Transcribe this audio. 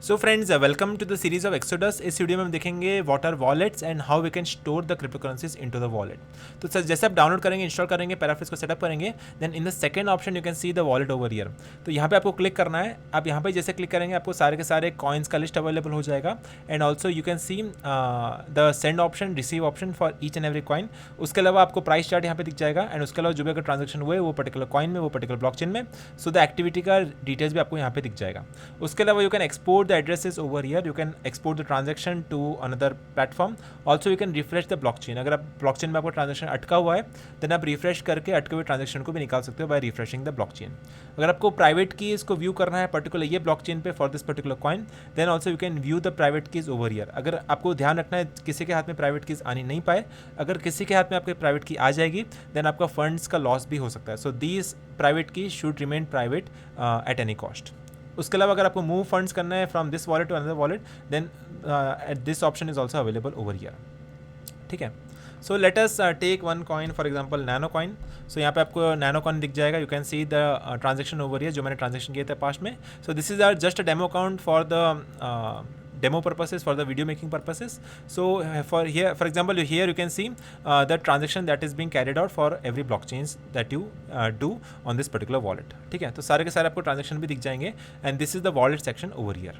So friends, welcome to the series of Exodus. इस video में हम देखेंगे what are wallets and how we can store the crypto currencies into the wallet. तो sir जैसे आप download करेंगे, install करेंगे, पैराफ्रेज को सेटअप करेंगे, then in the second option you can see the wallet over here. तो यहाँ पे आपको क्लिक करना है। आप यहाँ पे जैसे क्लिक करेंगे आपको सारे के सारे कॉइन्स का लिस्ट अवेलेबल हो जाएगा। And also you can see the send option, receive option for each and every coin. उसके अलावा आपको प्राइस चार्ट यहाँ पे दिख जाएगा। एंड उसके अलावा जो भी अगर ट्रांजेक्शन हुए वो पर्टिकुलर कॉइन में, वो पर्टिकुलर ब्लॉकचेन में, सो द एक्टिविटी का डिटेल्स भी आपको यहाँ पे दिख जाएगा। उसके अलावा you can export the addresses over here, you can export the transaction to another platform. Also you can refresh the blockchain. अगर आप blockchain में आपको ट्रांजेक्शन अटका हुआ है देन आप रिफ्रेश करके अटके हुए ट्रांजेक्शन को भी निकाल सकते हो बाय रिफ्रेशिंग द ब्लॉकचेन। अगर आपको प्राइवेट कीज को व्यू करना है पर्टिकुलर ये ब्लॉकचेन पे for this particular coin, then also you can view the private keys over here. अगर आपको ध्यान रखना है किसी के हाथ में प्राइवेट कीज आनी नहीं पाए, अगर किसी के हाथ में आपके प्राइवेट की आ जाएगी देन आपका फंड्स का लॉस भी हो सकता है। So these private key should remain private at any cost. उसके अलावा अगर आपको मूव फंड्स करना है from this wallet to another wallet, then this option is also available over here. ठीक है, so let us take one coin for example nano coin. So यहाँ पे आपको नैनो कॉइन दिख जाएगा। You can see the transaction over here जो मैंने transaction किए थे पास्ट में। सो this is are just a demo account for the demo purposes, for the video making purposes. So for here, for example, here you can see the transaction that is being carried out for every blockchains that you do on this particular wallet. ठीक है, तो सारे के सारे आपको transaction भी दिख जाएंगे and this is the wallet section over here.